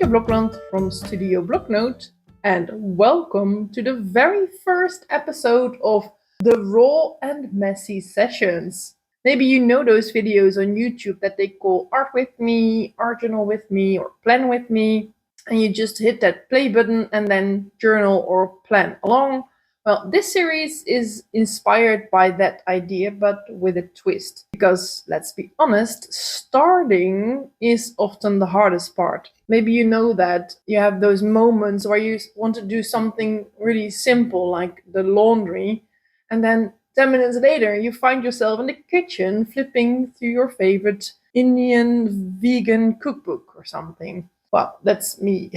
Blokland from Studio Bloknote, and welcome to the very first episode of the Raw and Messy Sessions. Maybe you know those videos on YouTube that they call Art with Me, Art Journal with Me, or Plan with Me, and you just hit that play button and then journal or plan along. Well, this series is inspired by that idea, but with a twist. Because, let's be honest, starting is often the hardest part. Maybe you know that you have those moments where you want to do something really simple, like the laundry, and then 10 minutes later you find yourself in the kitchen flipping through your favorite Indian vegan cookbook or something. Well, that's me.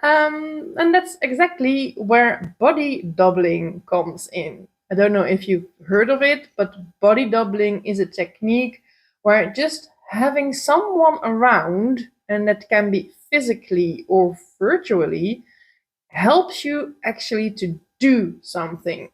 And that's exactly where body doubling comes in. I don't know if you've heard of it, but body doubling is a technique where just having someone around, and that can be physically or virtually, helps you actually to do something.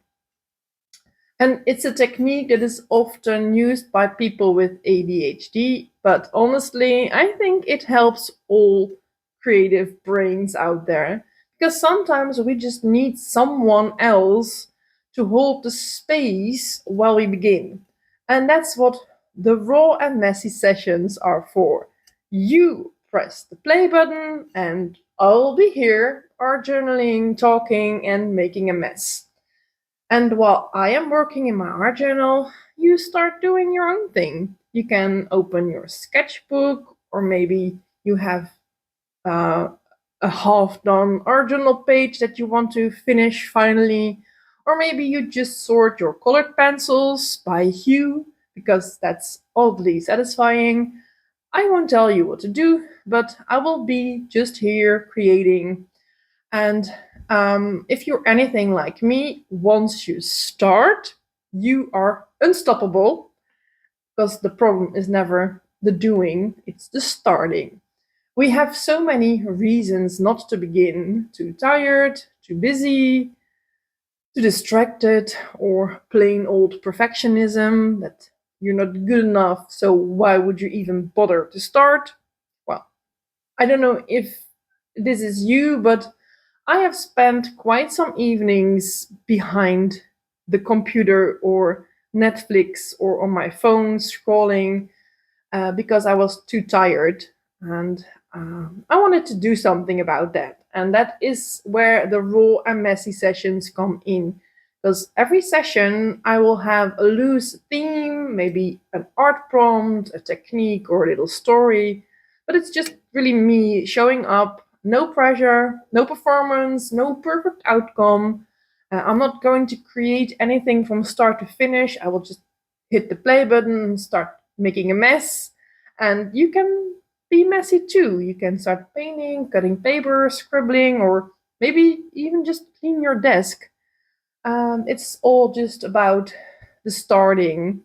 And it's a technique that is often used by people with ADHD, but honestly, I think it helps all creative brains out there, because sometimes we just need someone else to hold the space while we begin. And that's what the raw and messy sessions are for. You press the play button and I'll be here, art journaling, talking, and making a mess. And while I am working in my art journal, you start doing your own thing. You can open your sketchbook, or maybe you have a half-done art journal page that you want to finish finally. Or maybe you just sort your colored pencils by hue, because that's oddly satisfying. I won't tell you what to do, but I will be just here creating. And if you're anything like me, once you start, you are unstoppable, because the problem is never the doing, it's the starting. We have so many reasons not to begin: too tired, too busy, too distracted, or plain old perfectionism that you're not good enough, so why would you even bother to start? Well, I don't know if this is you, but I have spent quite some evenings behind the computer or Netflix or on my phone scrolling because I was too tired, and I wanted to do something about that. And that is where the raw and messy sessions come in. Because every session I will have a loose theme, maybe an art prompt, a technique, or a little story. But it's just really me showing up. No pressure, no performance, no perfect outcome. I'm not going to create anything from start to finish. I will just hit the play button and start making a mess. And you can be messy too. You can start painting, cutting paper, scribbling, or maybe even just clean your desk. It's all just about the starting,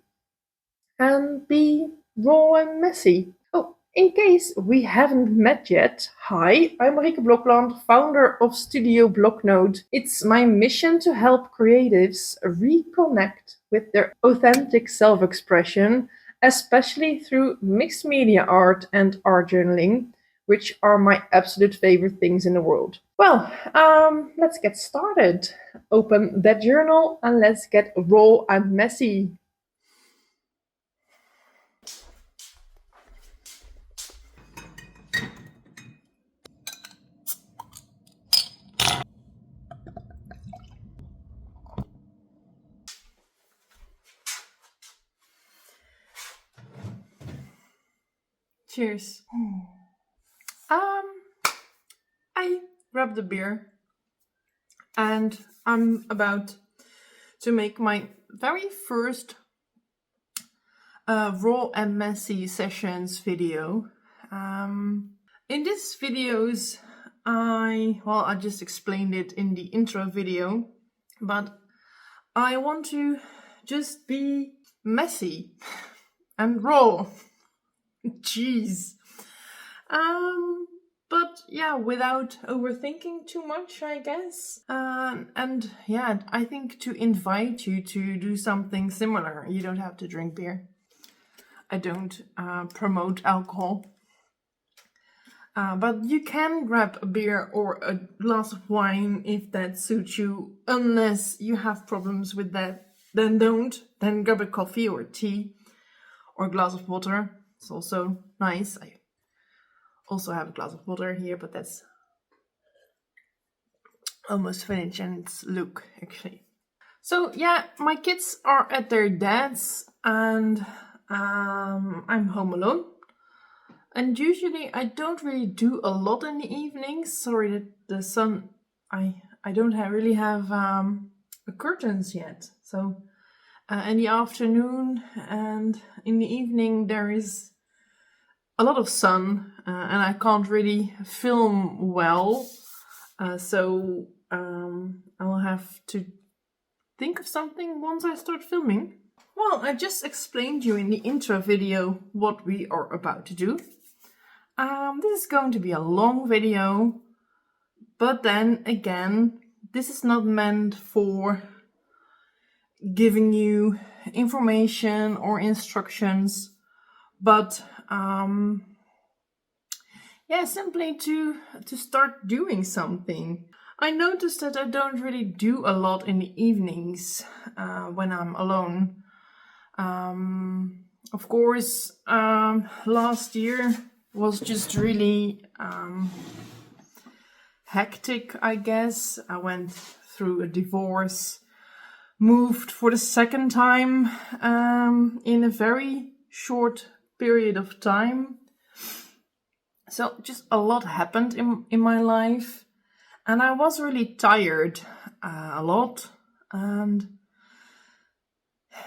and be raw and messy. Oh, in case we haven't met yet, hi, I'm Marieke Blokland, founder of Studio Bloknote. It's my mission to help creatives reconnect with their authentic self-expression, especially through mixed media art and art journaling, which are my absolute favorite things in the world. Well, let's get started. Open that journal and let's get raw and messy. Cheers. I grabbed the beer and I'm about to make my very first raw and messy sessions video. In this videos, I just explained it in the intro video, but I want to just be messy and raw. Jeez. But yeah, without overthinking too much, I guess. And yeah, I think to invite you to do something similar. You don't have to drink beer. I don't promote alcohol. But you can grab a beer or a glass of wine if that suits you. Unless you have problems with that, then don't. Then grab a coffee or tea or a glass of water. It's also nice. I also have a glass of water here, but that's almost finished and it's Luke, actually. So yeah, my kids are at their dad's and I'm home alone. And usually I don't really do a lot in the evenings. Sorry that the sun, I don't really have curtains yet. So in the afternoon and in the evening there is a lot of sun and I can't really film well. So I'll have to think of something once I start filming. Well, I just explained you in the intro video what we are about to do. This is going to be a long video, but then again, this is not meant for giving you information or instructions, but simply to start doing something. I noticed that I don't really do a lot in the evenings when I'm alone. Of course, last year was just really hectic, I guess. I went through a divorce, moved for the second time in a very short period of time. So just a lot happened in my life. And I was really tired a lot. And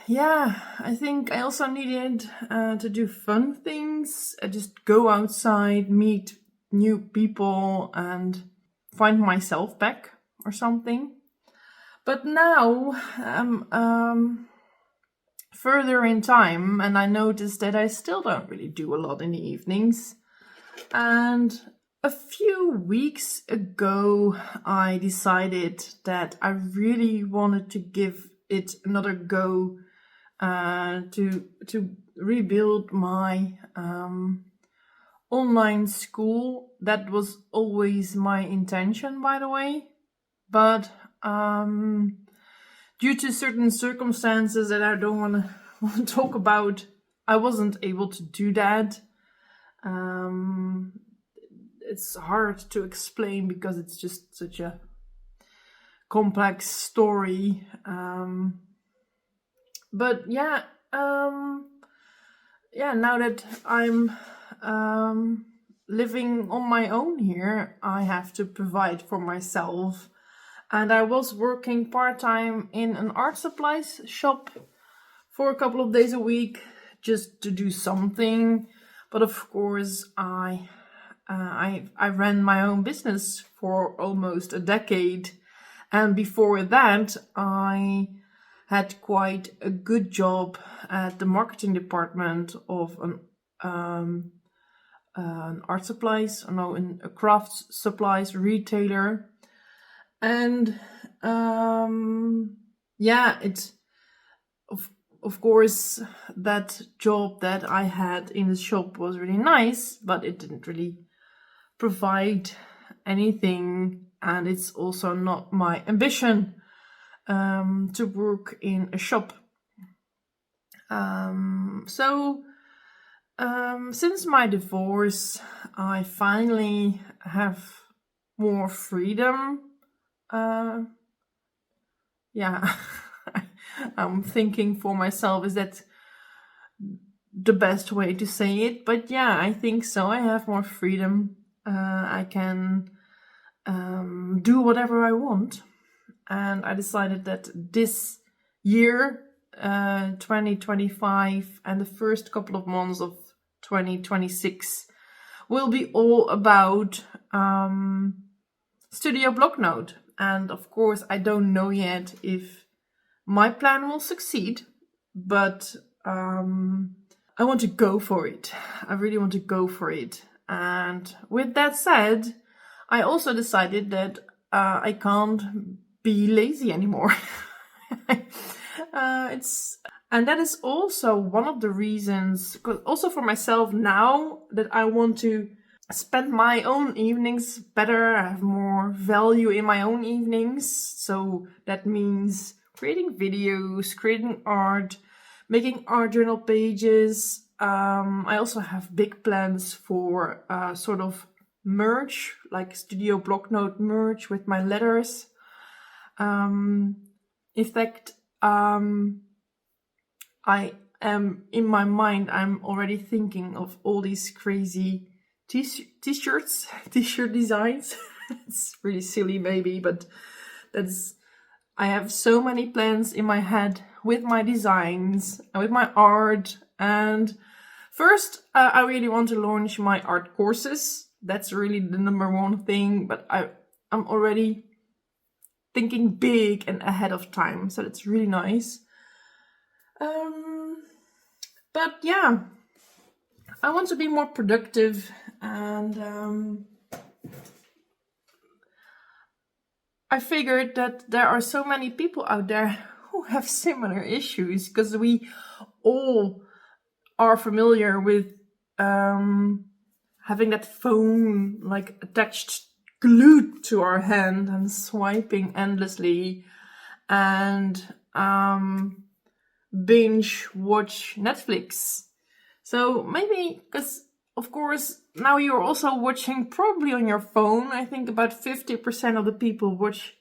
yeah, I think I also needed to do fun things, just go outside, meet new people and find myself back or something. But now I'm further in time and I noticed that I still don't really do a lot in the evenings. And a few weeks ago, I decided that I really wanted to give it another go to rebuild my online school. That was always my intention, by the way, but due to certain circumstances that I don't want to talk about, I wasn't able to do that. It's hard to explain because it's just such a complex story. But yeah, now that I'm living on my own here, I have to provide for myself. And I was working part-time in an art supplies shop for a couple of days a week just to do something. But of course, I ran my own business for almost a decade. And before that, I had quite a good job at the marketing department of an art supplies, in a craft supplies retailer. And it's of course that job that I had in the shop was really nice, but it didn't really provide anything, and it's also not my ambition to work in a shop. Since my divorce, I finally have more freedom. I'm thinking for myself, is that the best way to say it? But yeah, I think so. I have more freedom. I can do whatever I want. And I decided that this year, 2025, and the first couple of months of 2026 will be all about Studio Bloknote. And of course, I don't know yet if my plan will succeed, but I want to go for it. I really want to go for it. And with that said, I also decided that I can't be lazy anymore. And that is also one of the reasons, also for myself now, that I want to spend my own evenings better. I have more value in my own evenings. So that means creating videos, creating art, making art journal pages. I also have big plans for sort of merge, like Studio Bloknote merge with my letters. In fact, I am in my mind, I'm already thinking of all these crazy t-shirt designs. It's really silly maybe, but I have so many plans in my head with my designs, with my art. And first, I really want to launch my art courses. That's really the number one thing, but I'm already thinking big and ahead of time, so that's really nice. But yeah, I want to be more productive, and I figured that there are so many people out there who have similar issues, because we all are familiar with having that phone like attached, glued to our hand and swiping endlessly, and binge watch Netflix. So maybe, because of course now you're also watching probably on your phone. I think about 50% of the people watch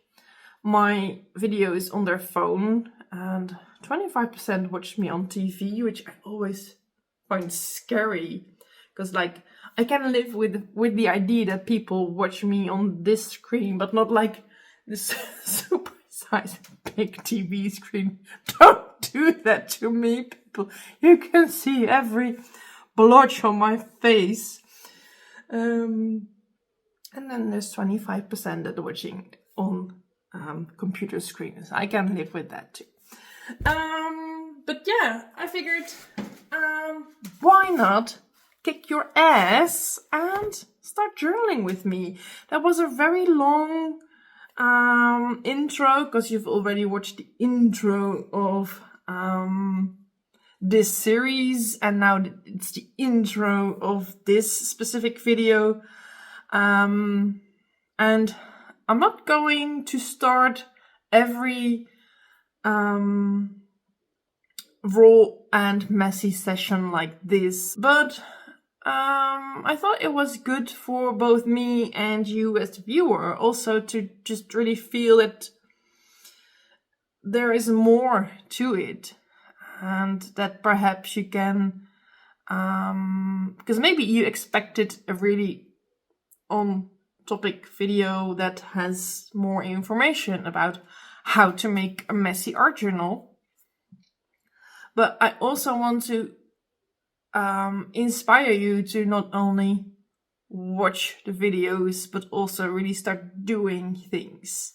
my videos on their phone, and 25% watch me on TV, which I always find scary, because like I can live with the idea that people watch me on this screen, but not like this super size big TV screen. Don't do that to me, people. You can see every blotch on my face. And then there's 25% that are watching on computer screens. I can live with that too. But yeah, I figured, why not kick your ass and start journaling with me? That was a very long intro, because you've already watched the intro of this series, and now it's the intro of this specific video. And I'm not going to start every raw and messy session like this, but I thought it was good for both me and you as the viewer also to just really feel that there is more to it, and that perhaps you can, because maybe you expected a really on topic video that has more information about how to make a messy art journal. But I also want to inspire you to not only watch the videos, but also really start doing things.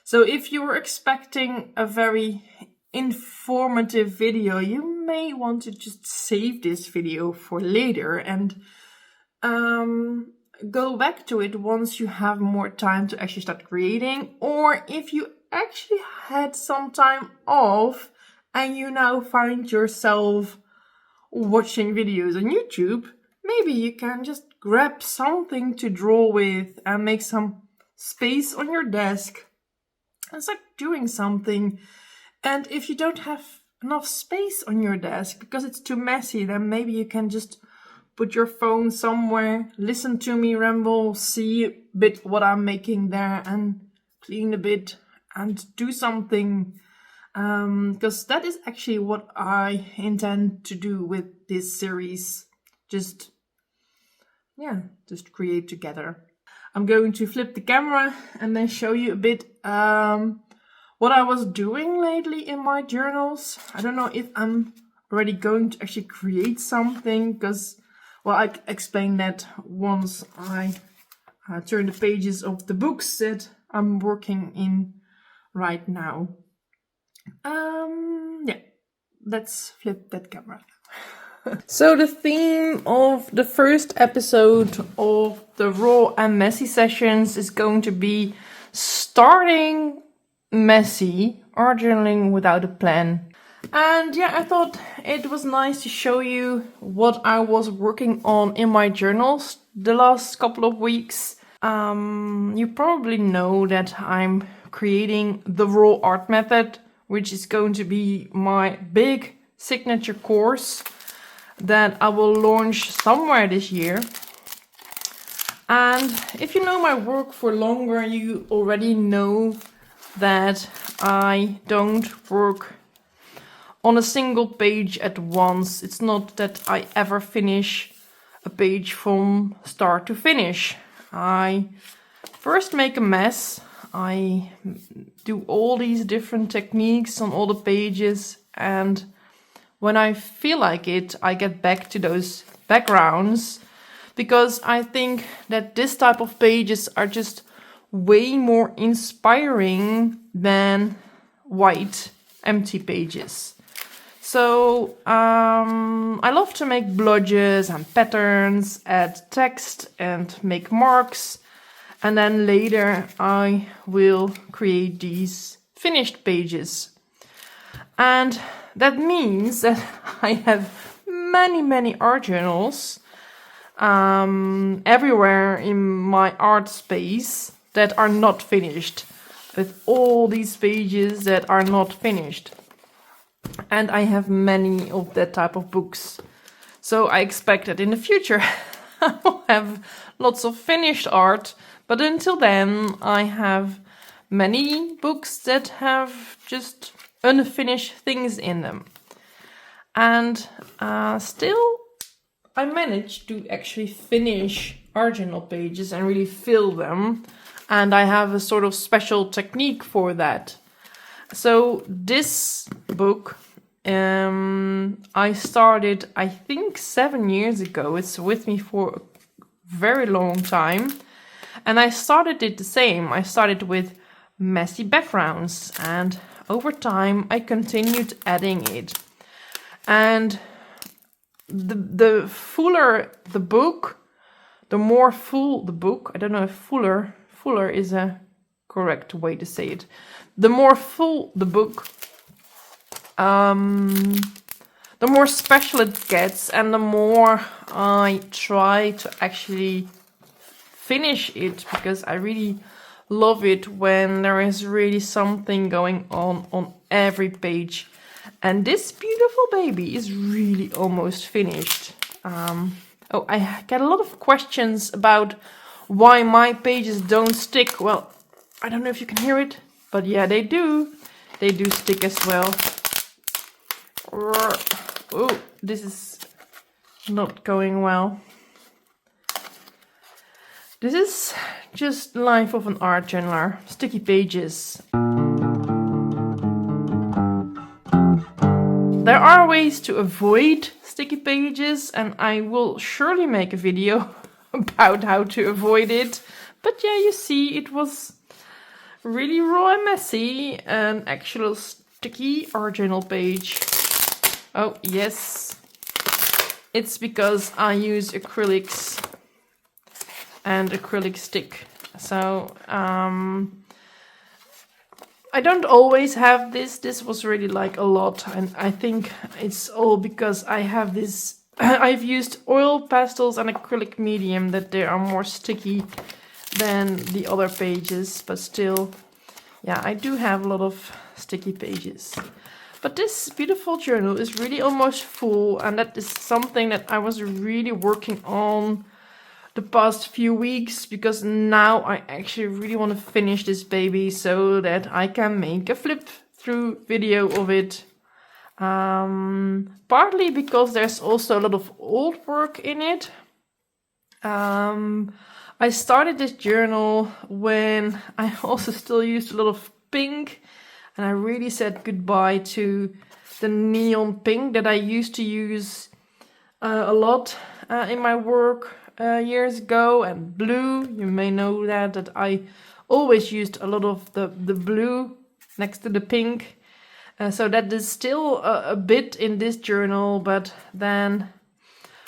So if you were expecting a very informative video, you may want to just save this video for later and go back to it once you have more time to actually start creating, or if you actually had some time off and you now find yourself watching videos on YouTube, maybe you can just grab something to draw with and make some space on your desk and start doing something. And if you don't have enough space on your desk because it's too messy, then maybe you can just put your phone somewhere, listen to me ramble, see a bit what I'm making there, and clean a bit and do something. Because that is actually what I intend to do with this series. Just create together. I'm going to flip the camera and then show you a bit what I was doing lately in my journals. I don't know if I'm already going to actually create something, because, well, I explained that once I turn the pages of the books that I'm working in right now. Let's flip that camera. So the theme of the first episode of the raw and messy sessions is going to be starting messy or journaling without a plan. And yeah, I thought it was nice to show you what I was working on in my journals the last couple of weeks. You probably know that I'm creating the raw art method, which is going to be my big signature course that I will launch somewhere this year. And if you know my work for longer, you already know that I don't work on a single page at once. It's not that I ever finish a page from start to finish. I first make a mess. I do all these different techniques on all the pages, and when I feel like it, I get back to those backgrounds, because I think that this type of pages are just way more inspiring than white, empty pages. So I love to make blotches and patterns, add text and make marks. And then later I will create these finished pages. And that means that I have many art journals everywhere in my art space that are not finished, with all these pages that are not finished. And I have many of that type of books. So I expect that in the future I will have lots of finished art. But until then, I have many books that have just unfinished things in them. And still, I managed to actually finish art journal pages and really fill them. And I have a sort of special technique for that. So this book, I started, I think 7 years ago. It's with me for a very long time. And I started it the same. I started with messy backgrounds, and over time I continued adding it. And the fuller the book, the more full the book. I don't know if fuller is a correct way to say it. The more full the book, the more special it gets, and the more I try to actually finish it, because I really love it when there is really something going on every page. And this beautiful baby is really almost finished. I get a lot of questions about why my pages don't stick. Well, I don't know if you can hear it, but yeah, they do. They do stick as well. Oh, this is not going well. This is just life of an art journaler. Sticky pages. There are ways to avoid sticky pages, and I will surely make a video about how to avoid it. But yeah, you see, it was really raw and messy, an actual sticky art journal page. Oh yes, it's because I use acrylics and acrylic stick. So I don't always have this. This was really like a lot, and I think it's all because I have this. I've used oil pastels and acrylic medium, that they are more sticky than the other pages, but still, yeah, I do have a lot of sticky pages. But this beautiful journal is really almost full, and that is something that I was really working on the past few weeks, because now I actually really want to finish this baby so that I can make a flip through video of it. Partly because there's also a lot of old work in it. I started this journal when I also still used a lot of pink, and I really said goodbye to the neon pink that I used to use a lot in my work years ago, and blue. You may know that I always used a lot of the blue next to the pink. So that is still a bit in this journal, but then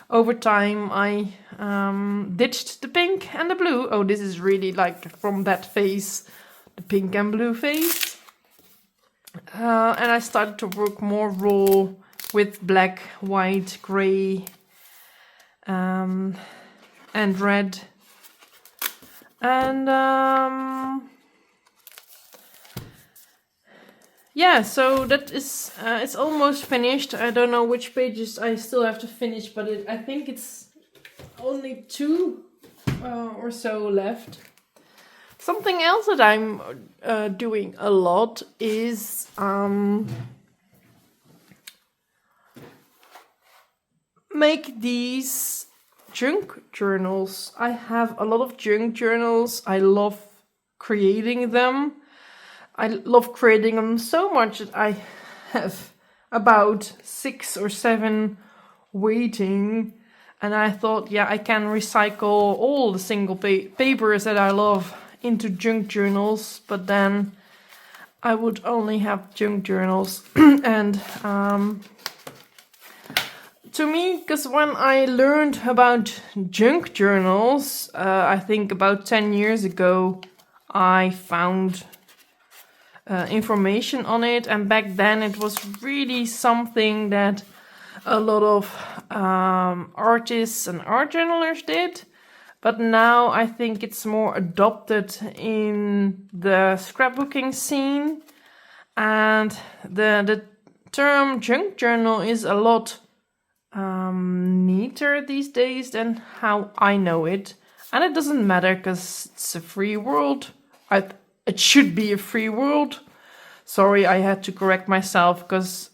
over time I ditched the pink and the blue. Oh, this is really like from that phase, the pink and blue phase. And I started to work more raw with black, white, grey, and red. And yeah, so that is it's almost finished. I don't know which pages I still have to finish, but I think it's only 2 or so left. Something else that I'm doing a lot is make these junk journals. I have a lot of junk journals. I love creating them. I love creating them so much that I have about 6 or 7 waiting. And I thought, yeah, I can recycle all the single papers that I love into junk journals, but then I would only have junk journals. And to me, because when I learned about junk journals, I think about 10 years ago, I found information on it, and back then it was really something that a lot of artists and art journalers did. But now I think it's more adopted in the scrapbooking scene, and the term junk journal is a lot neater these days than how I know it. And it doesn't matter because it's a free world. It should be a free world. Sorry, I had to correct myself because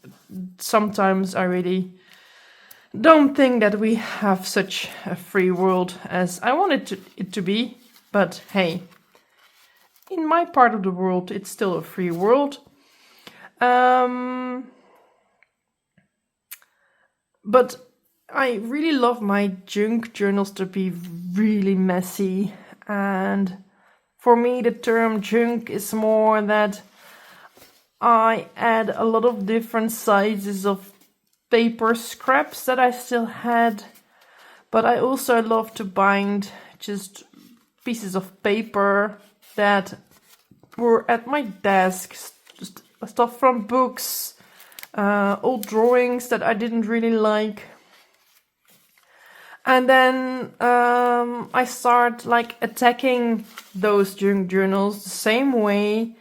sometimes I really don't think that we have such a free world as I wanted it to be. But hey, in my part of the world, it's still a free world. But I really love my junk journals to be really messy. And for me, the term junk is more that I add a lot of different sizes of paper scraps that I still had, but I also love to bind just pieces of paper that were at my desk, just stuff from books, old drawings that I didn't really like. And then I start like attacking those junk journals the same way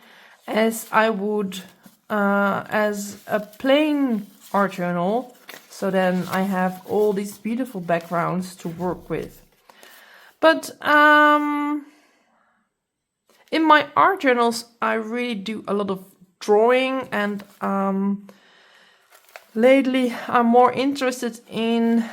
as I would as a plain art journal. So then I have all these beautiful backgrounds to work with. But in my art journals, I really do a lot of drawing, and lately I'm more interested in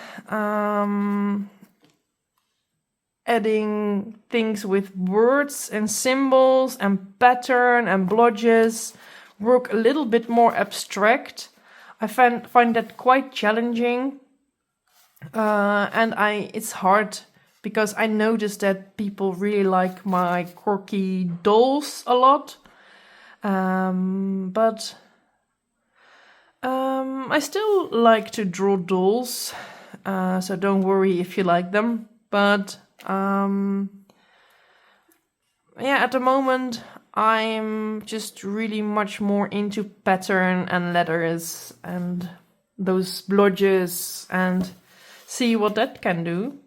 adding things with words and symbols and pattern and blotches, work a little bit more abstract. I find that quite challenging, and it's hard because I noticed that people really like my quirky dolls a lot, but I still like to draw dolls, so don't worry if you like them. But yeah, at the moment I'm just really much more into pattern and letters and those blotches and see what that can do.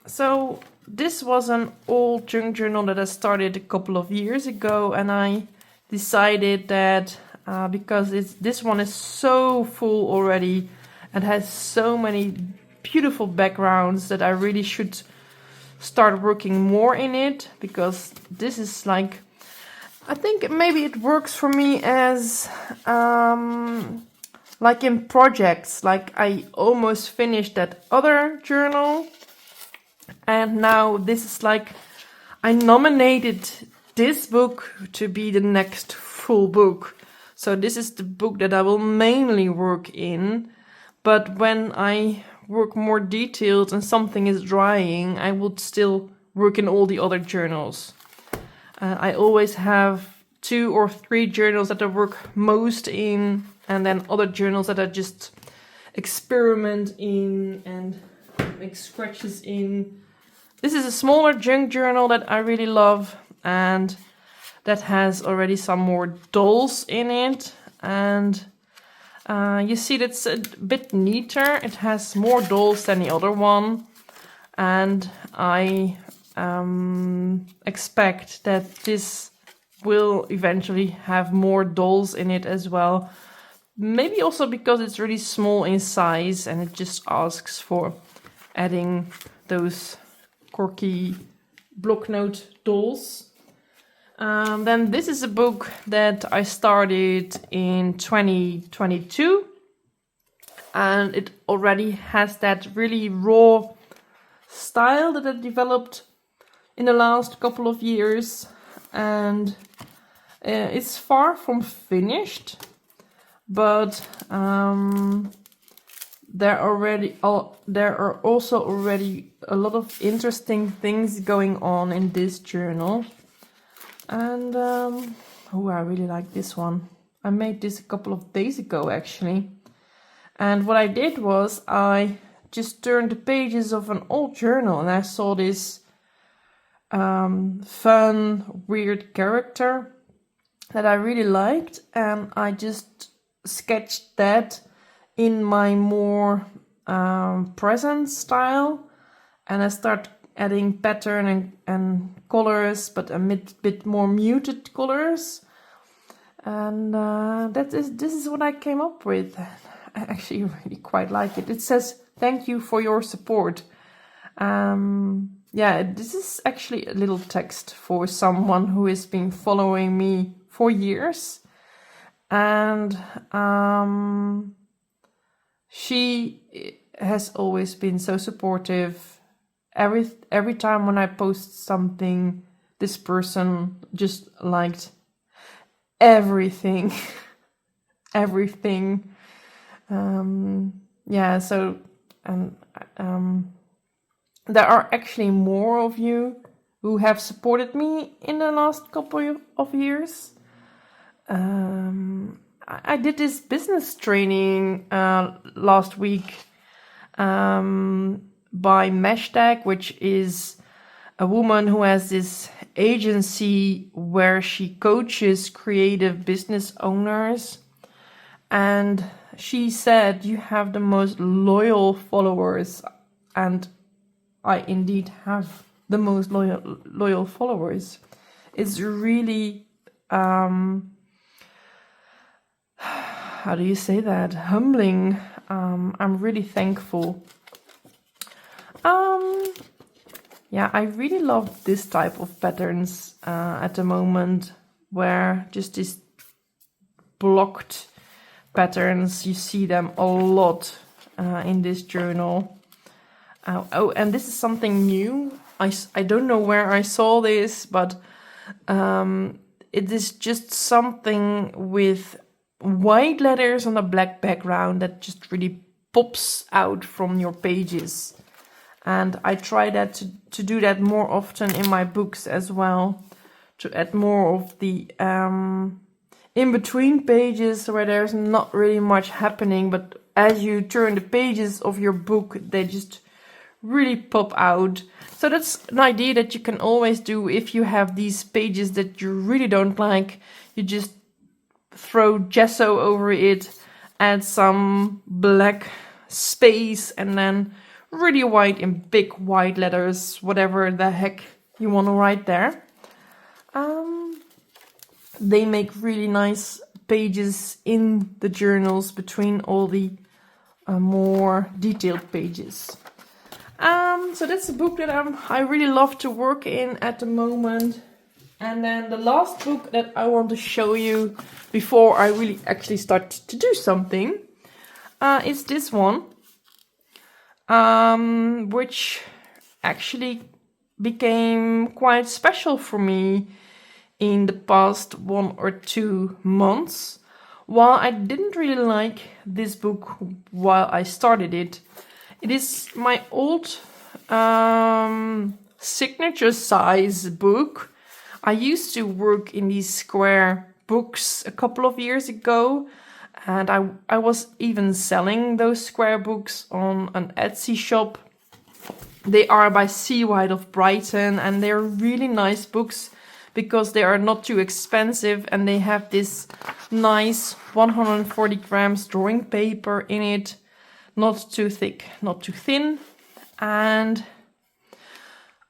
So this was an old junk journal that I started a couple of years ago, and I decided that because this one is so full already and has so many beautiful backgrounds that I really should start working more in it, because this is like, I think maybe it works for me as like in projects. Like I almost finished that other journal, and now this is like I nominated this book to be the next full book. So this is the book that I will mainly work in, but when I work more detailed and something is drying, I would still work in all the other journals. I always have 2 or 3 journals that I work most in, and then other journals that I just experiment in and make scratches in. This is a smaller junk journal that I really love, and that has already some more dolls in it, and you see that's a bit neater. It has more dolls than the other one, and I expect that this will eventually have more dolls in it as well. Maybe also because it's really small in size and it just asks for adding those quirky Bloknote dolls. Then this is a book that I started in 2022, and it already has that really raw style that I developed in the last couple of years, and it's far from finished, but there are also already a lot of interesting things going on in this journal. And I really like this one. I made this a couple of days ago actually. And what I did was I just turned the pages of an old journal and I saw this fun, weird character that I really liked, and I just sketched that in my more present style, and I start adding pattern and colors, but a bit more muted colors, and this is what I came up with. I actually really quite like it. It says, "Thank you for your support." This is actually a little text for someone who has been following me for years, and she has always been so supportive. Every time when I post something, this person just liked everything. Everything. There are actually more of you who have supported me in the last couple of years. I did this business training last week by Meshtag, which is a woman who has this agency where she coaches creative business owners. And she said, "You have the most loyal followers." And I indeed have the most loyal followers. It's really, how do you say that? Humbling. I'm really thankful. I really love this type of patterns at the moment, where just these blocked patterns, you see them a lot in this journal. And this is something new. I don't know where I saw this, but it is just something with white letters on a black background that just really pops out from your pages. And I try to do that more often in my books as well, to add more of the in between pages where there's not really much happening, but as you turn the pages of your book, they just really pop out. So that's an idea that you can always do if you have these pages that you really don't like. You just throw gesso over it, add some black space, and then really white in big white letters, whatever the heck you want to write there. They make really nice pages in the journals between all the more detailed pages. So that's a book that I really love to work in at the moment. And then the last book that I want to show you before I really actually start to do something is this one, which actually became quite special for me in the past 1 or 2 months. While I didn't really like this book while I started it, it is my old signature size book. I used to work in these square books a couple of years ago, and I was even selling those square books on an Etsy shop. They are by Sea White of Brighton, and they're really nice books because they are not too expensive and they have this nice 140 grams drawing paper in it. Not too thick, not too thin. And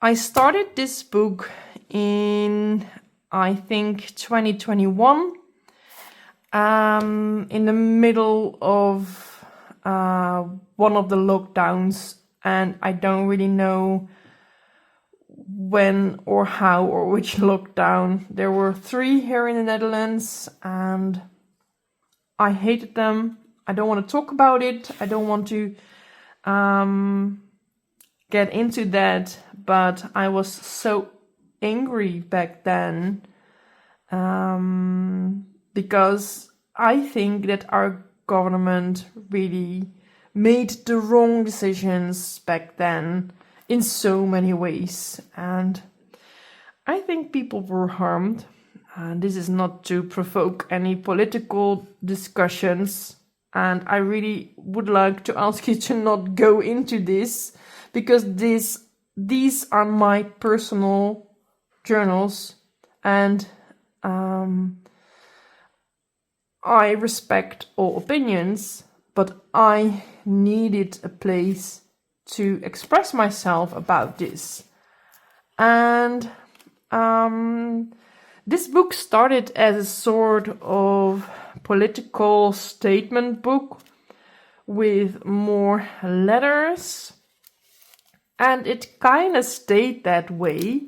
I started this book in, I think, 2021, in the middle of one of the lockdowns, and I don't really know when or how or which lockdown. There were 3 here in the Netherlands, and I hated them. I don't want to talk about it. I don't want to get into that, but I was so angry back then because I think that our government really made the wrong decisions back then in so many ways, and I think people were harmed. This is not to provoke any political discussions, and I really would like to ask you to not go into this, because these are my personal journals, and I respect all opinions, but I needed a place to express myself about this. And this book started as a sort of political statement book with more letters, and it kind of stayed that way.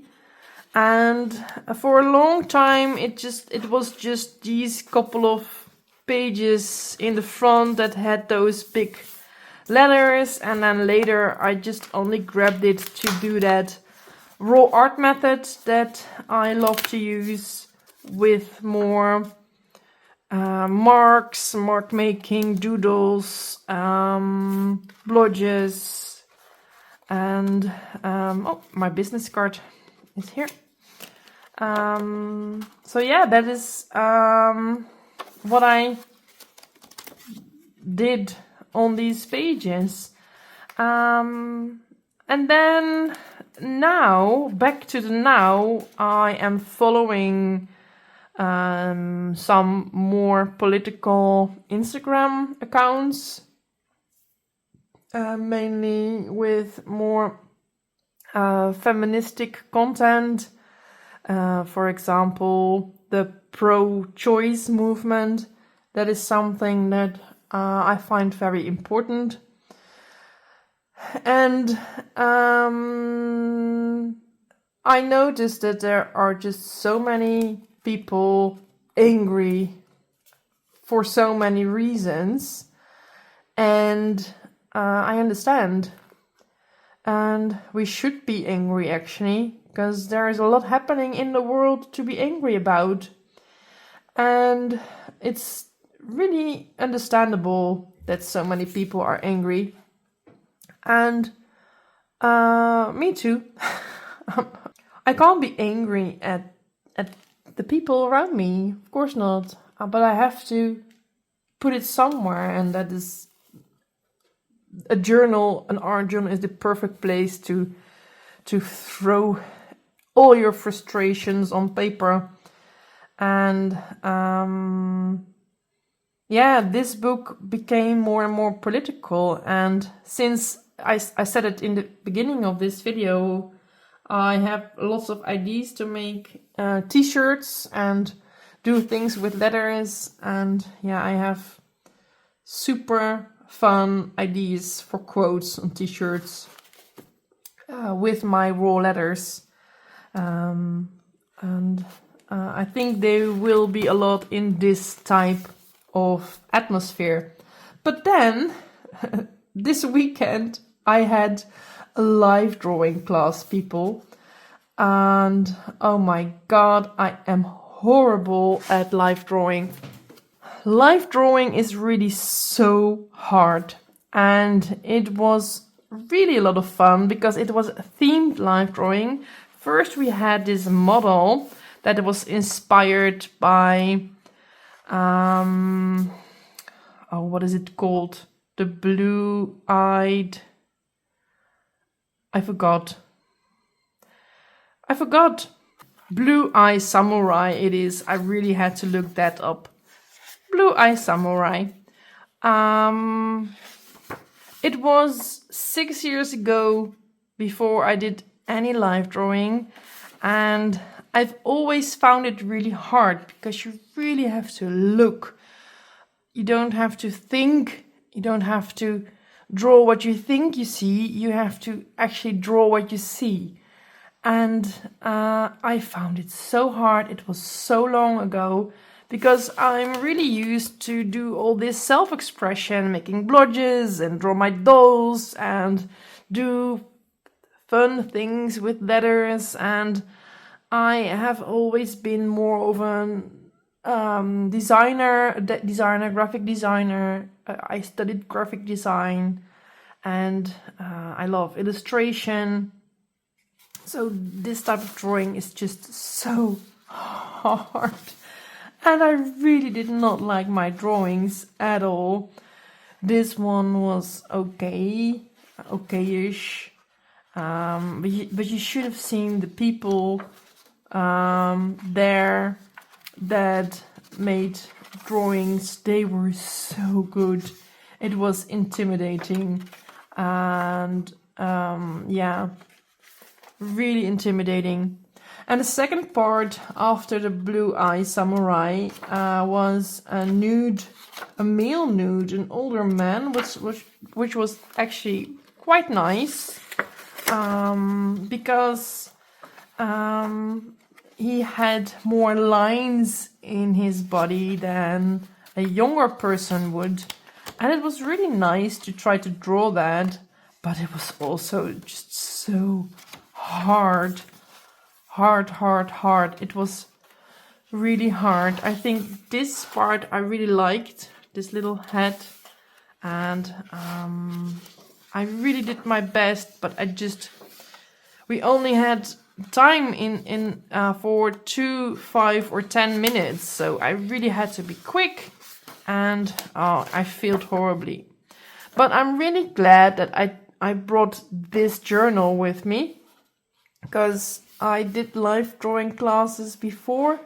And for a long time it was just these couple of pages in the front that had those big letters, and then later I just only grabbed it to do that raw art method that I love to use, with more marks, mark making, doodles, blodges, and oh, my business card is here. So yeah, that is what I did on these pages. And then now, back to the now, I am following some more political Instagram accounts, mainly with more feministic content. For example, the pro-choice movement. That is something that I find very important. And I noticed that there are just so many people angry for so many reasons, and I understand. And we should be angry, actually, because there is a lot happening in the world to be angry about. And it's really understandable that so many people are angry. And me too. I can't be angry at the people around me, of course not. But I have to put it somewhere, and that is a journal. An art journal is the perfect place to throw all your frustrations on paper. And yeah, this book became more and more political, and since I said it in the beginning of this video, I have lots of ideas to make t-shirts and do things with letters, and yeah, I have super fun ideas for quotes on t-shirts with my raw letters, and I think there will be a lot in this type of atmosphere. But then this weekend I had a live drawing class, people, and oh my god, I am horrible at live drawing. Live drawing is really so hard, and it was really a lot of fun because it was a themed live drawing. First we had this model that was inspired by what is it called? The blue-eyed... I forgot. Blue Eye Samurai it is. I really had to look that up. Blue Eye Samurai. It was 6 years ago before I did any live drawing, and I've always found it really hard because you really have to look. You don't have to think, you don't have to draw what you think you see, you have to actually draw what you see. And I found it so hard. It was so long ago because I'm really used to do all this self-expression, making blotches and draw my dolls and do fun things with letters. And I have always been more of an graphic designer. I studied graphic design, and I love illustration. So this type of drawing is just so hard. And I really did not like my drawings at all. This one was okay-ish. But you should have seen the people there that made drawings. They were so good. It was intimidating. And really intimidating. And the second part after the Blue Eye Samurai was a male nude, an older man, which was actually quite nice because he had more lines in his body than a younger person would, and it was really nice to try to draw that, but it was also just so hard. It was really hard. I think this part I really liked, this little head, and I really did my best, but we only had time in for 2, 5 or 10 minutes, so I really had to be quick, and I failed horribly. But I'm really glad that I brought this journal with me, because I did live drawing classes before,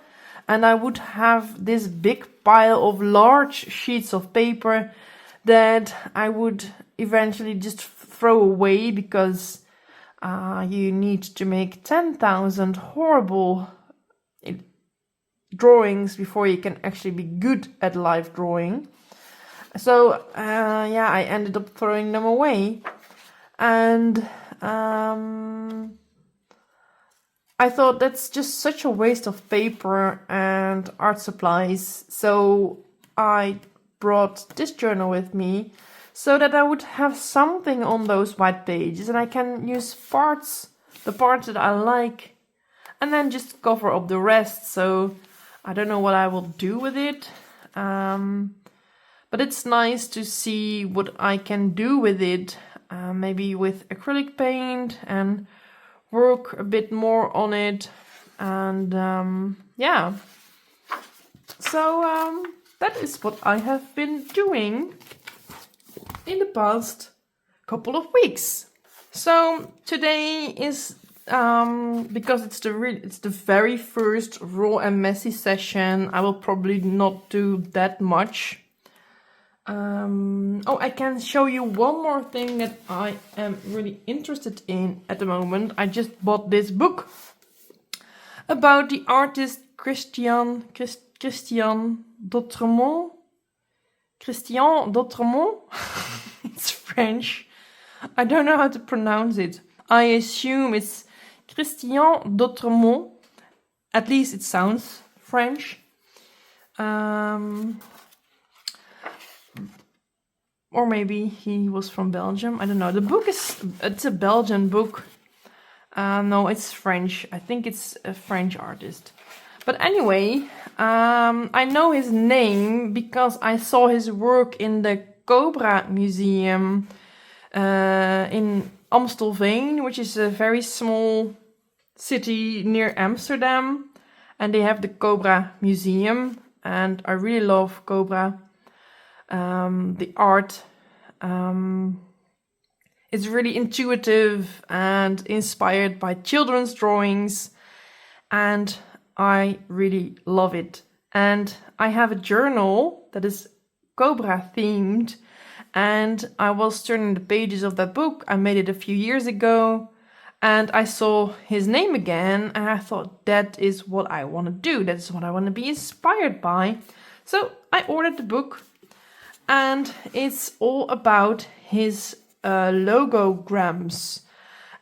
and I would have this big pile of large sheets of paper that I would eventually just throw away because you need to make 10,000 horrible drawings before you can actually be good at live drawing. So I ended up throwing them away, and I thought that's just such a waste of paper and art supplies. So I brought this journal with me so that I would have something on those white pages, and I can use the parts that I like, and then just cover up the rest. So I don't know what I will do with it. But it's nice to see what I can do with it. Maybe with acrylic paint and work a bit more on it, and so that is what I have been doing in the past couple of weeks. So today is because it's the very first raw and messy session. I will probably not do that much. I can show you one more thing that I am really interested in at the moment. I just bought this book about the artist Christian D'Autremont. Christian D'Autremont? It's French. I don't know how to pronounce it. I assume it's Christian D'Autremont. At least it sounds French. Or maybe he was from Belgium. I don't know. The book it's a Belgian book. No, it's French. I think it's a French artist. But anyway, I know his name because I saw his work in the Cobra Museum in Amstelveen, which is a very small city near Amsterdam. And they have the Cobra Museum. And I really love Cobra. The art is really intuitive and inspired by children's drawings, and I really love it. And I have a journal that is Cobra themed, and I was turning the pages of that book. I made it a few years ago, and I saw his name again, and I thought, that is what I want to do. That is what I want to be inspired by. So I ordered the book, and it's all about his logograms.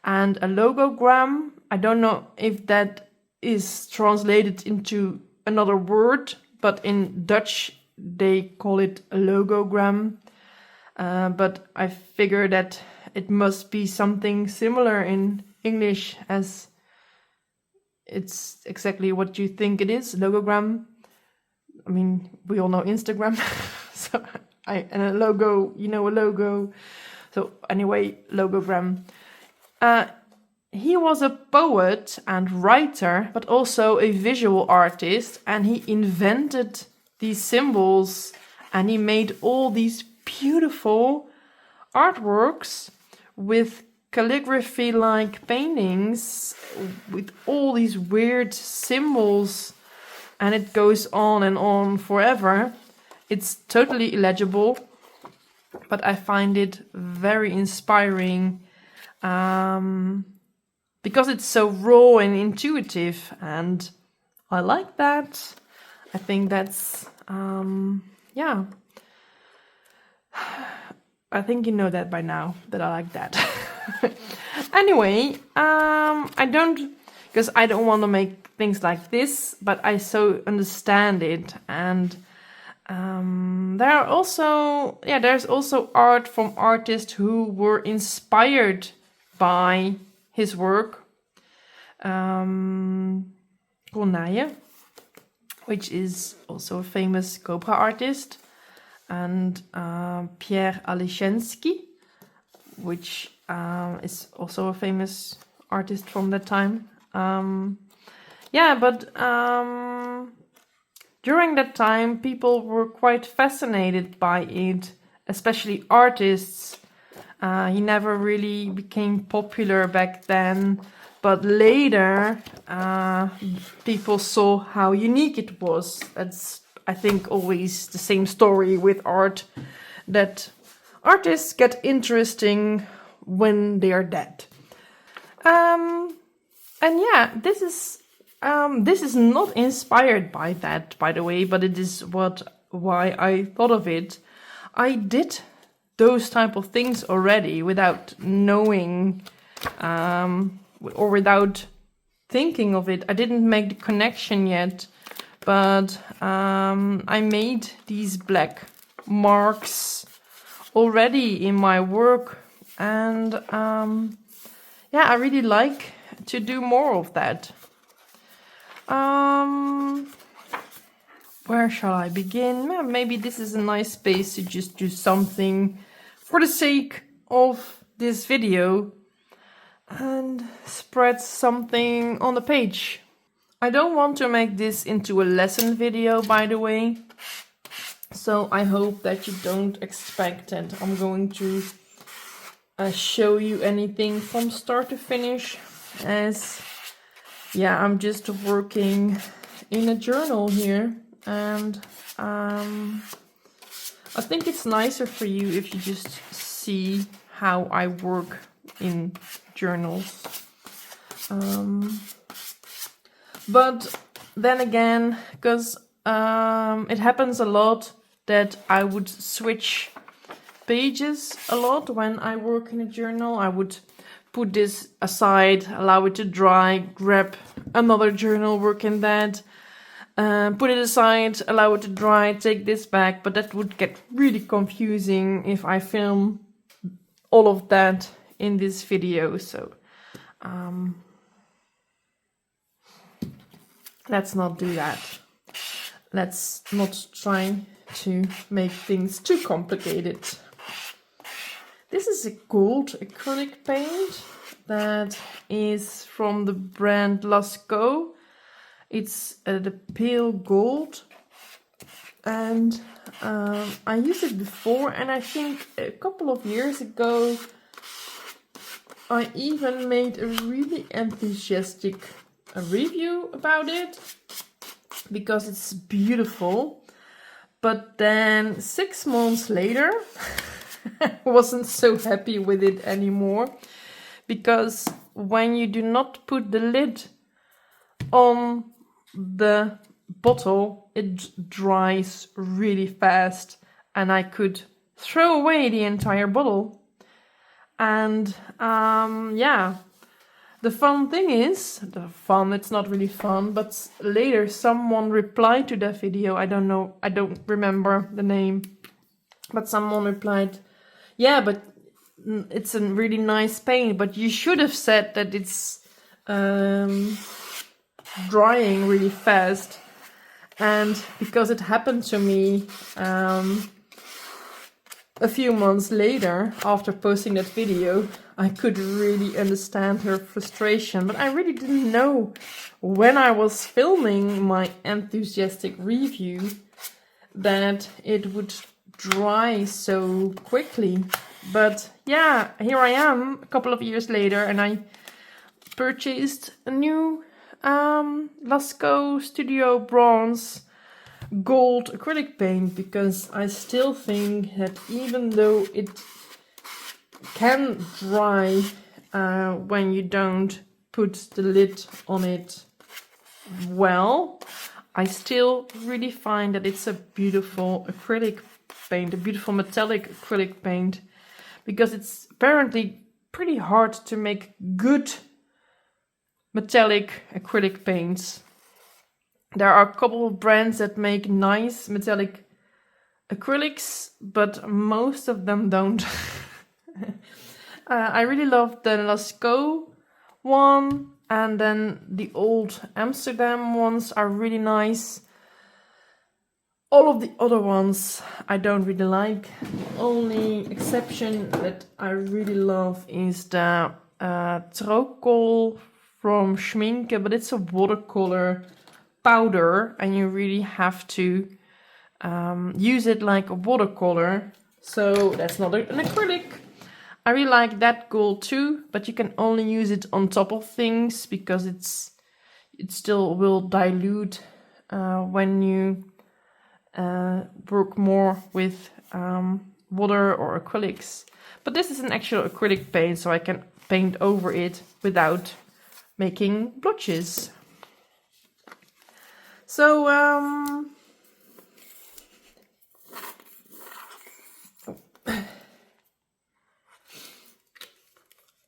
And a logogram, I don't know if that is translated into another word, but in Dutch they call it a logogram. But I figure that it must be something similar in English, as it's exactly what you think it is, logogram. I mean, we all know Instagram, so and a logo, a logo. So anyway, logogram. He was a poet and writer, but also a visual artist, and he invented these symbols, and he made all these beautiful artworks with calligraphy-like paintings with all these weird symbols, and it goes on and on forever. It's totally illegible, but I find it very inspiring because it's so raw and intuitive, and I like that. I think that's, I think you know that by now, that I like that. Anyway, I don't want to make things like this, but I so understand it, and there's also art from artists who were inspired by his work. Corneille, which is also a famous Cobra artist, and Pierre Alechinsky, which is also a famous artist from that time. During that time, people were quite fascinated by it, especially artists. He never really became popular back then, but later people saw how unique it was. That's, I think, always the same story with art, that artists get interesting when they are dead. This is not inspired by that, by the way, but it is why I thought of it. I did those type of things already without knowing or without thinking of it. I didn't make the connection yet, but I made these black marks already in my work, and I really like to do more of that. Where shall I begin? Maybe this is a nice space to just do something for the sake of this video and spread something on the page. I don't want to make this into a lesson video, by the way, so I hope that you don't expect that I'm going to show you anything from start to finish, as I'm just working in a journal here, and I think it's nicer for you if you just see how I work in journals. But then again, because it happens a lot that I would switch pages a lot when I work in a journal. I would put this aside, allow it to dry, grab another journal, work in that, put it aside, allow it to dry, take this back, but that would get really confusing if I film all of that in this video, so let's not do that. Let's not try to make things too complicated. This is a gold acrylic paint that is from the brand Lascaux. It's the pale gold, and I used it before, and I think a couple of years ago I even made a really enthusiastic a review about it because it's beautiful. But then 6 months later, I wasn't so happy with it anymore, because when you do not put the lid on the bottle, it dries really fast, and I could throw away the entire bottle. And yeah, the fun thing is, it's not really fun, but later someone replied to that video. I don't remember the name, but someone replied, yeah, but it's a really nice paint, but you should have said that it's drying really fast. And because it happened to me a few months later, after posting that video, I could really understand her frustration. But I really didn't know when I was filming my enthusiastic review that it would dry so quickly. But yeah, here I am a couple of years later, and I purchased a new Lascaux Studio Bronze Gold acrylic paint, because I still think that even though it can dry when you don't put the lid on it well, I still really find that it's a beautiful acrylic paint, a beautiful metallic acrylic paint, because it's apparently pretty hard to make good metallic acrylic paints. There are a couple of brands that make nice metallic acrylics, but most of them don't. I really love the Lascaux one, and then the old Amsterdam ones are really nice. All of the other ones I don't really like. The only exception that I really love is the Trokol from Schminke, but it's a watercolor powder, and you really have to use it like a watercolor. So that's not an acrylic. I really like that gold too, but you can only use it on top of things, because it still will dilute when you work more with water or acrylics. But this is an actual acrylic paint, so I can paint over it without making blotches. So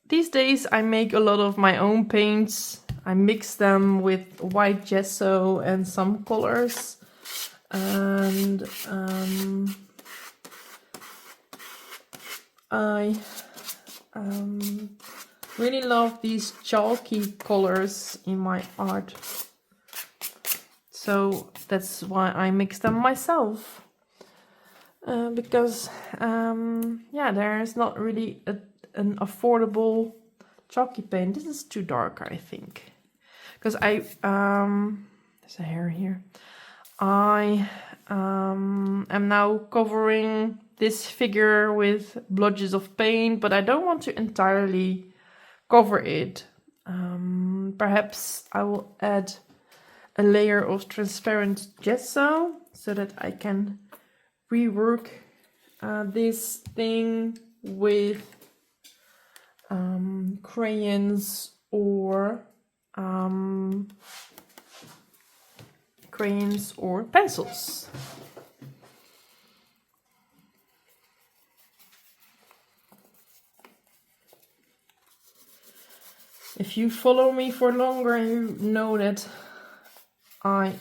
these days I make a lot of my own paints. I mix them with white gesso and some colors. And I really love these chalky colors in my art. So that's why I mix them myself. Because yeah, there is not really an affordable chalky paint. This is too dark, I think. Because there's a hair here. I am now covering this figure with blotches of paint, but I don't want to entirely cover it. Perhaps I will add a layer of transparent gesso so that I can rework this thing with crayons or pencils. If you follow me for longer, you know that I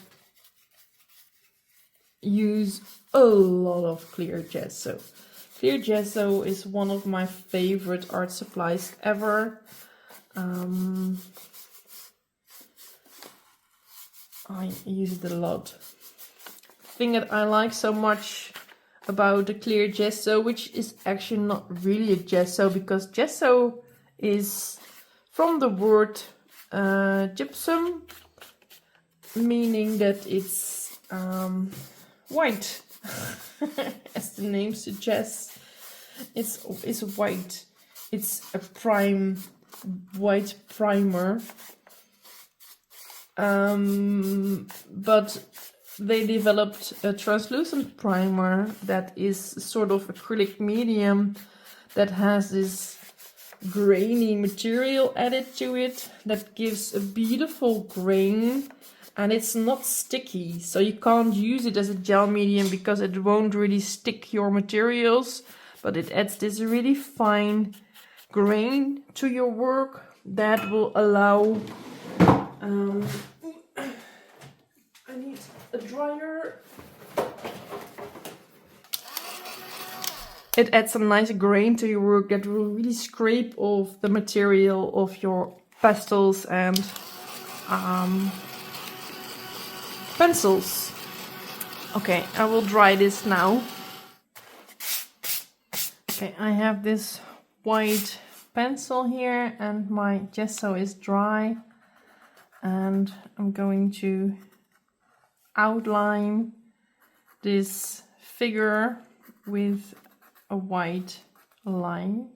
use a lot of clear gesso. Clear gesso is one of my favorite art supplies ever. I use it a lot. The thing that I like so much about the clear gesso, which is actually not really a gesso, because gesso is from the word gypsum, meaning that it's white, as the name suggests. It's white. It's a white primer. But they developed a translucent primer that is sort of acrylic medium that has this grainy material added to it that gives a beautiful grain, and it's not sticky, so you can't use it as a gel medium because it won't really stick your materials, but it adds this really fine grain to your work that will allow I need a dryer. It adds some nice grain to your work that will really scrape off the material of your pastels and pencils. Okay, I will dry this now. Okay, I have this white pencil here and my gesso is dry, and I'm going to outline this figure with a white line.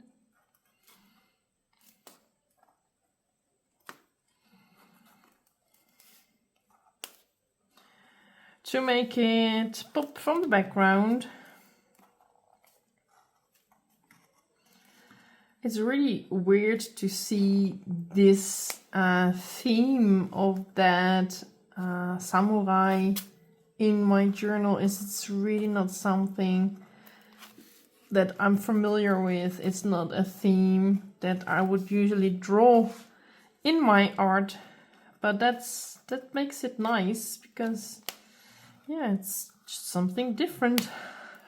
To make it pop from the background. It's really weird to see this theme of that samurai in my journal. It's really not something that I'm familiar with. It's not a theme that I would usually draw in my art, but that makes it nice because yeah, it's just something different.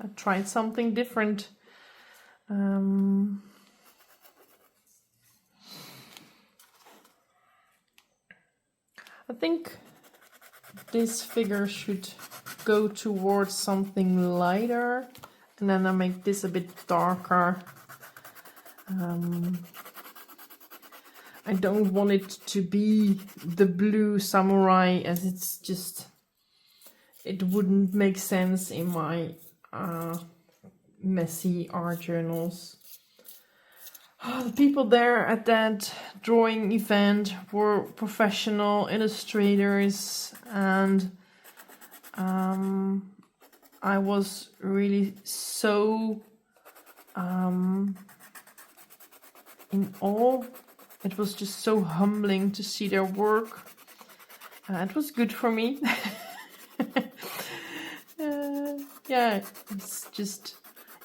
I tried something different. I think this figure should go towards something lighter, and then I make this a bit darker. I don't want it to be the blue samurai, as it's just, it wouldn't make sense in my messy art journals. The people there at that drawing event were professional illustrators, and I was really so in awe. It was just so humbling to see their work. It was good for me. Yeah, it's just,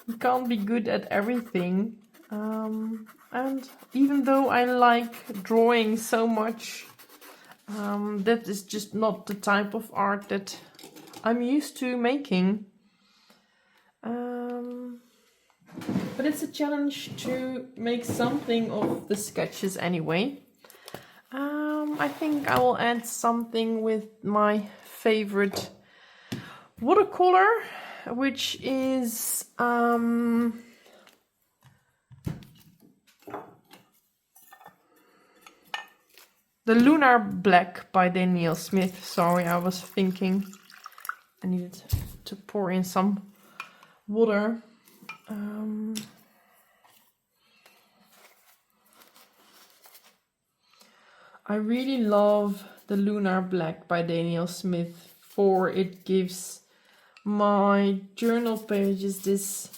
you can't be good at everything. And even though I like drawing so much, that is just not the type of art that I'm used to making. But it's a challenge to make something of the sketches anyway. I think I will add something with my favorite watercolor, which is the Lunar Black by Daniel Smith. Sorry, I was thinking I needed to pour in some water. I really love the Lunar Black by Daniel Smith, for it gives my journal pages this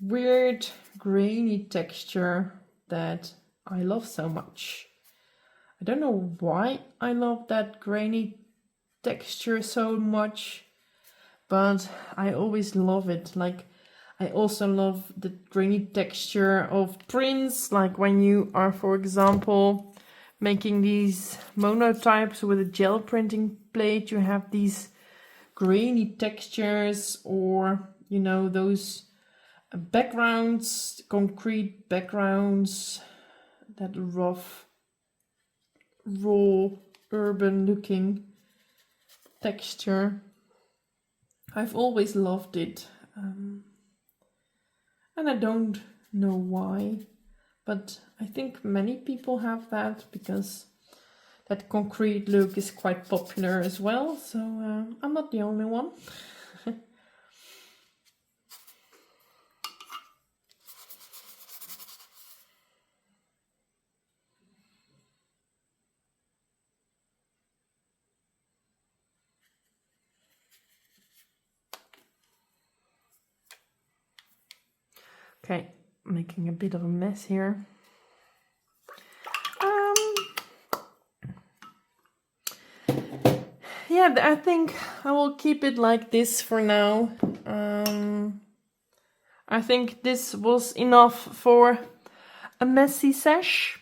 weird grainy texture that I love so much. I don't know why I love that grainy texture so much, but I always love it. Like, I also love the grainy texture of prints, like when you are, for example, making these monotypes with a gel printing plate, you have these grainy textures, or, you know, those backgrounds, concrete backgrounds, that rough, raw, urban looking texture. I've always loved it. And I don't know why, but I think many people have that because that concrete look is quite popular as well, so I'm not the only one. Okay, making a bit of a mess here. Yeah, I think I will keep it like this for now. I think this was enough for a messy sesh.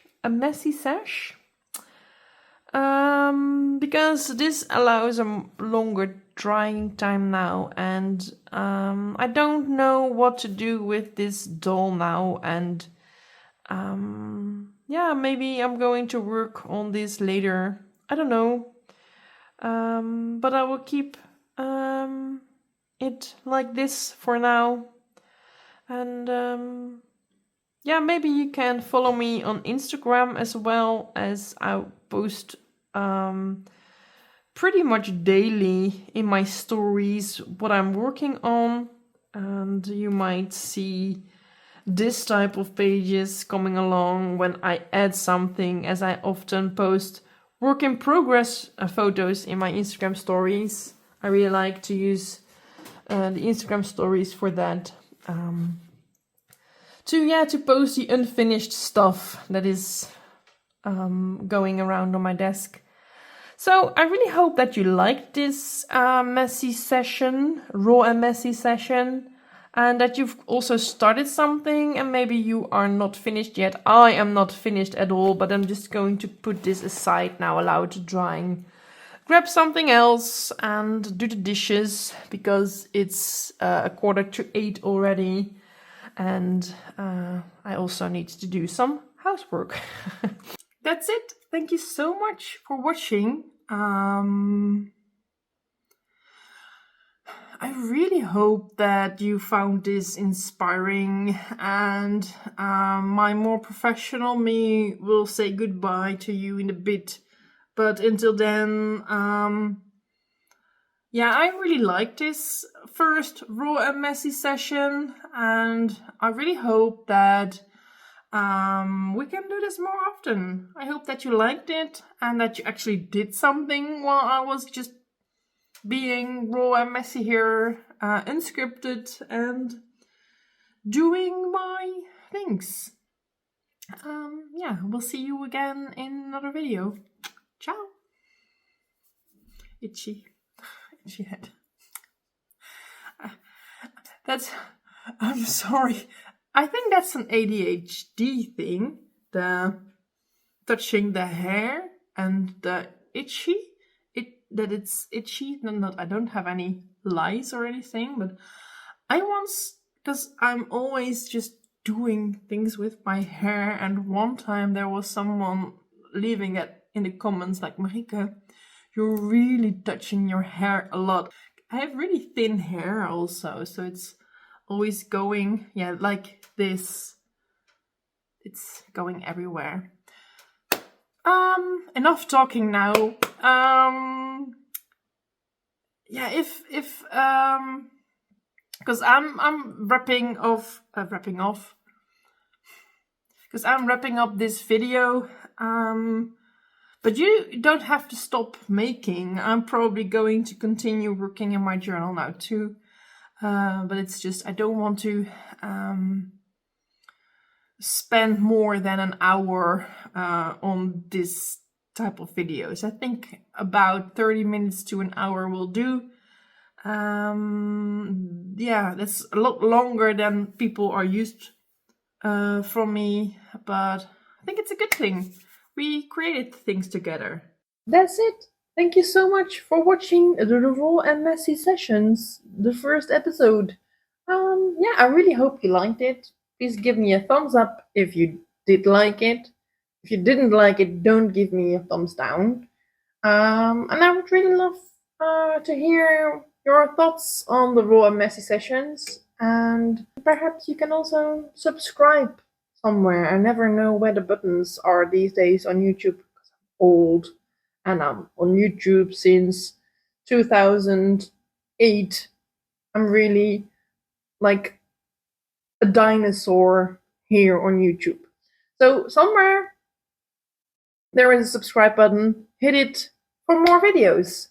Because this allows a longer drying time now, and I don't know what to do with this doll now, and yeah, maybe I'm going to work on this later. I don't know. But I will keep it like this for now. And yeah, maybe you can follow me on Instagram as well, as I post pretty much daily in my stories what I'm working on. And you might see this type of pages coming along when I add something, as I often post work in progress photos in my Instagram stories. I really like to use the Instagram stories for that. To post the unfinished stuff that is going around on my desk. So I really hope that you liked this messy session, raw and messy session, and that you've also started something, and maybe you are not finished yet. I am not finished at all, but I'm just going to put this aside now, allow it to dry, grab something else and do the dishes, because it's 7:45 already, and I also need to do some housework. That's it. Thank you so much for watching. I really hope that you found this inspiring, and my more professional me will say goodbye to you in a bit. But until then, yeah, I really like this first raw and messy session, and I really hope that we can do this more often. I hope that you liked it and that you actually did something while I was just being raw and messy here, unscripted, and doing my things. Yeah, we'll see you again in another video. Ciao. Itchy head. I'm sorry. I think that's an ADHD thing. The touching the hair and the itchy. It's itchy. I don't have any lice or anything, but I once, because I'm always just doing things with my hair, and one time there was someone leaving it in the comments like, Marieke, you're really touching your hair a lot. I have really thin hair also, so it's always going, yeah, like this. It's going everywhere. Enough talking now. Yeah, if because I'm wrapping off, because I'm wrapping up this video. But you don't have to stop making. I'm probably going to continue working in my journal now too. But it's just I don't want to spend more than an hour on this type of videos. I think about 30 minutes to an hour will do. Yeah, that's a lot longer than people are used from me, but I think it's a good thing. We created things together. That's it. Thank you so much for watching the raw and messy sessions, the first episode. Yeah, I really hope you liked it. Please give me a thumbs up if you did like it. If you didn't like it, don't give me a thumbs down. And I would really love to hear your thoughts on the raw and messy sessions. And perhaps you can also subscribe somewhere. I never know where the buttons are these days on YouTube, because I'm old and I'm on YouTube since 2008. I'm really like a dinosaur here on YouTube. So somewhere there is a subscribe button. Hit it for more videos.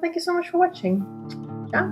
Thank you so much for watching. Ciao.